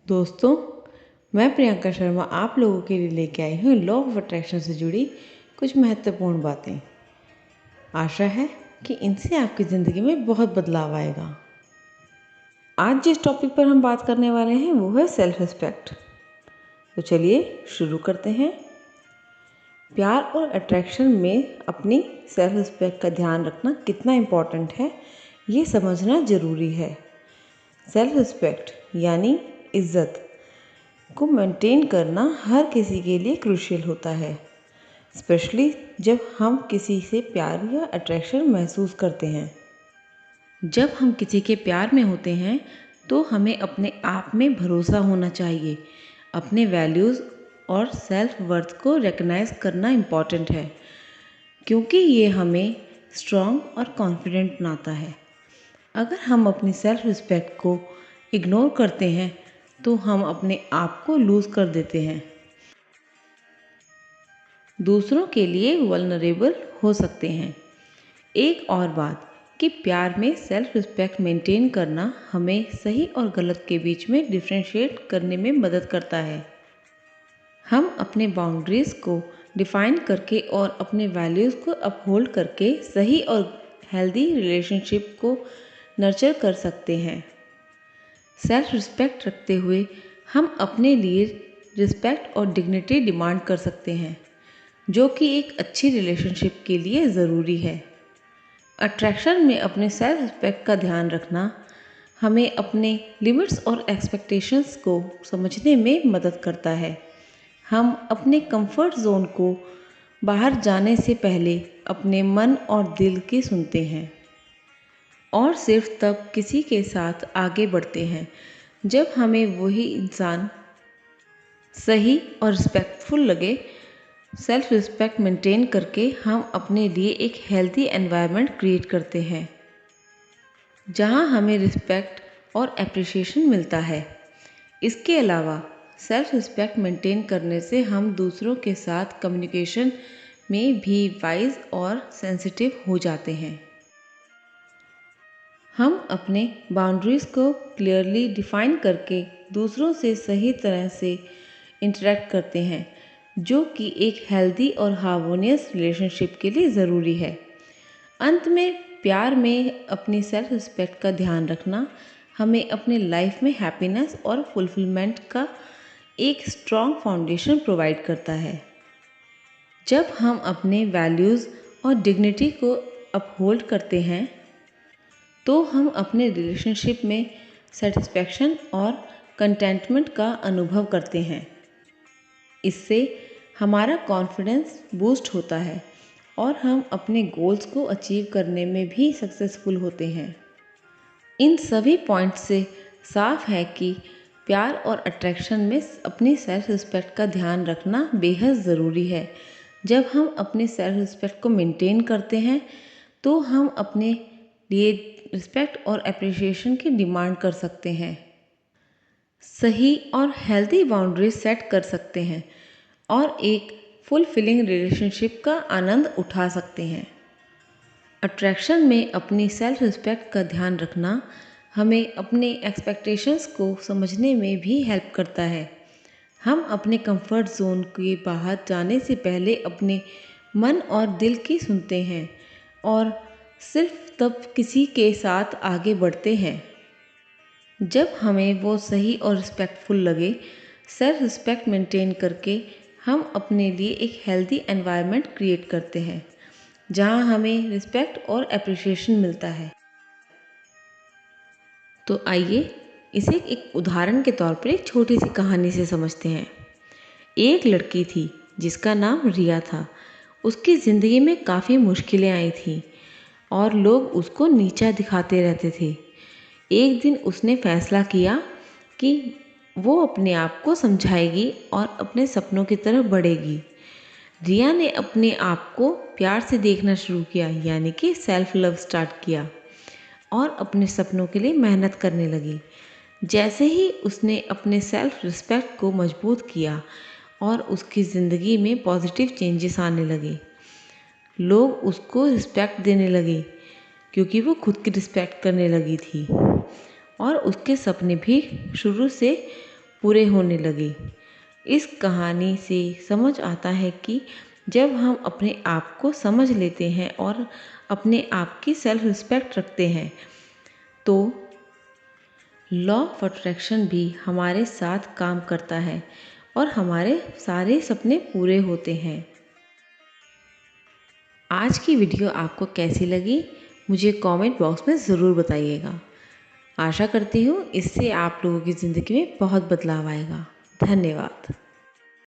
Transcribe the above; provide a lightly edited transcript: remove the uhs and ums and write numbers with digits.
दोस्तों, मैं प्रियंका शर्मा आप लोगों के लिए लेके आई हूँ लॉ ऑफ अट्रैक्शन से जुड़ी कुछ महत्वपूर्ण बातें। आशा है कि इनसे आपकी ज़िंदगी में बहुत बदलाव आएगा। आज जिस टॉपिक पर हम बात करने वाले हैं वो है सेल्फ रिस्पेक्ट। तो चलिए शुरू करते हैं। प्यार और अट्रैक्शन में अपनी सेल्फ रिस्पेक्ट का ध्यान रखना कितना इम्पोर्टेंट है, ये समझना ज़रूरी है। सेल्फ रिस्पेक्ट यानी इज्जत को मेंटेन करना हर किसी के लिए क्रूशियल होता है, स्पेशली जब हम किसी से प्यार या अट्रैक्शन महसूस करते हैं। जब हम किसी के प्यार में होते हैं तो हमें अपने आप में भरोसा होना चाहिए। अपने वैल्यूज़ और सेल्फ वर्थ को रिकग्नाइज करना इम्पॉर्टेंट है, क्योंकि ये हमें स्ट्रॉन्ग और कॉन्फिडेंट बनाता है। अगर हम अपनी सेल्फ रिस्पेक्ट को इग्नोर करते हैं तो हम अपने आप को लूज़ कर देते हैं, दूसरों के लिए वल्नरेबल हो सकते हैं। एक और बात कि प्यार में सेल्फ रिस्पेक्ट मेंटेन करना हमें सही और गलत के बीच में डिफरेंशिएट करने में मदद करता है। हम अपने बाउंड्रीज़ को डिफ़ाइन करके और अपने वैल्यूज़ को अपहोल्ड करके सही और हेल्दी रिलेशनशिप को नर्चर कर सकते हैं। सेल्फ रिस्पेक्ट रखते हुए हम अपने लिए रिस्पेक्ट और डिग्निटी डिमांड कर सकते हैं, जो कि एक अच्छी रिलेशनशिप के लिए ज़रूरी है। अट्रैक्शन में अपने सेल्फ रिस्पेक्ट का ध्यान रखना हमें अपने लिमिट्स और एक्सपेक्टेशंस को समझने में मदद करता है। हम अपने कंफर्ट जोन को बाहर जाने से पहले अपने मन और दिल की सुनते हैं और सिर्फ तब किसी के साथ आगे बढ़ते हैं जब हमें वही इंसान सही और रिस्पेक्टफुल लगे। सेल्फ रिस्पेक्ट मेंटेन करके हम अपने लिए एक हेल्दी एनवायरनमेंट क्रिएट करते हैं, जहां हमें रिस्पेक्ट और एप्रिसिएशन मिलता है। इसके अलावा सेल्फ रिस्पेक्ट मेंटेन करने से हम दूसरों के साथ कम्युनिकेशन में भी वाइज और सेंसिटिव हो जाते हैं। हम अपने बाउंड्रीज़ को क्लियरली डिफ़ाइन करके दूसरों से सही तरह से इंटरेक्ट करते हैं, जो कि एक हेल्दी और हार्मोनियस रिलेशनशिप के लिए ज़रूरी है। अंत में प्यार में अपनी सेल्फ रिस्पेक्ट का ध्यान रखना हमें अपनी लाइफ में हैप्पीनेस और फुलफिलमेंट का एक स्ट्रॉन्ग फाउंडेशन प्रोवाइड करता है। जब हम अपने वैल्यूज़ और डिग्निटी को अपहोल्ड करते हैं तो हम अपने रिलेशनशिप में सेटिस्फैक्शन और कंटेंटमेंट का अनुभव करते हैं। इससे हमारा कॉन्फिडेंस बूस्ट होता है और हम अपने गोल्स को अचीव करने में भी सक्सेसफुल होते हैं। इन सभी पॉइंट्स से साफ है कि प्यार और अट्रैक्शन में अपनी सेल्फ रिस्पेक्ट का ध्यान रखना बेहद ज़रूरी है। जब हम अपने सेल्फ रिस्पेक्ट को मेंटेन करते हैं तो हम अपने लिए रिस्पेक्ट और एप्रिसिएशन की डिमांड कर सकते हैं, सही और हेल्दी बाउंड्रीज सेट कर सकते हैं और एक फुलफिलिंग रिलेशनशिप का आनंद उठा सकते हैं। अट्रैक्शन में अपनी सेल्फ रिस्पेक्ट का ध्यान रखना हमें अपने एक्सपेक्टेशंस को समझने में भी हेल्प करता है। हम अपने कंफर्ट जोन के बाहर जाने से पहले अपने मन और दिल की सुनते हैं और सिर्फ तब किसी के साथ आगे बढ़ते हैं जब हमें वो सही और रिस्पेक्टफुल लगे। सेल्फ रिस्पेक्ट मेंटेन करके हम अपने लिए एक हेल्दी एनवायरनमेंट क्रिएट करते हैं, जहां हमें रिस्पेक्ट और एप्रिसिएशन मिलता है। तो आइए इसे एक उदाहरण के तौर पर एक छोटी सी कहानी से समझते हैं। एक लड़की थी जिसका नाम रिया था। उसकी ज़िंदगी में काफ़ी मुश्किलें आई थीं और लोग उसको नीचा दिखाते रहते थे। एक दिन उसने फैसला किया कि वो अपने आप को समझाएगी और अपने सपनों की तरफ बढ़ेगी। रिया ने अपने आप को प्यार से देखना शुरू किया, यानी कि सेल्फ लव स्टार्ट किया और अपने सपनों के लिए मेहनत करने लगी। जैसे ही उसने अपने सेल्फ रिस्पेक्ट को मजबूत किया और उसकी ज़िंदगी में पॉजिटिव चेंजेस आने लगे। लोग उसको रिस्पेक्ट देने लगे क्योंकि वो खुद की रिस्पेक्ट करने लगी थी और उसके सपने भी शुरू से पूरे होने लगे। इस कहानी से समझ आता है कि जब हम अपने आप को समझ लेते हैं और अपने आप की सेल्फ रिस्पेक्ट रखते हैं तो लॉ ऑफ अट्रैक्शन भी हमारे साथ काम करता है और हमारे सारे सपने पूरे होते हैं। आज की वीडियो आपको कैसी लगी मुझे कमेंट बॉक्स में ज़रूर बताइएगा। आशा करती हूँ इससे आप लोगों की ज़िंदगी में बहुत बदलाव आएगा। धन्यवाद।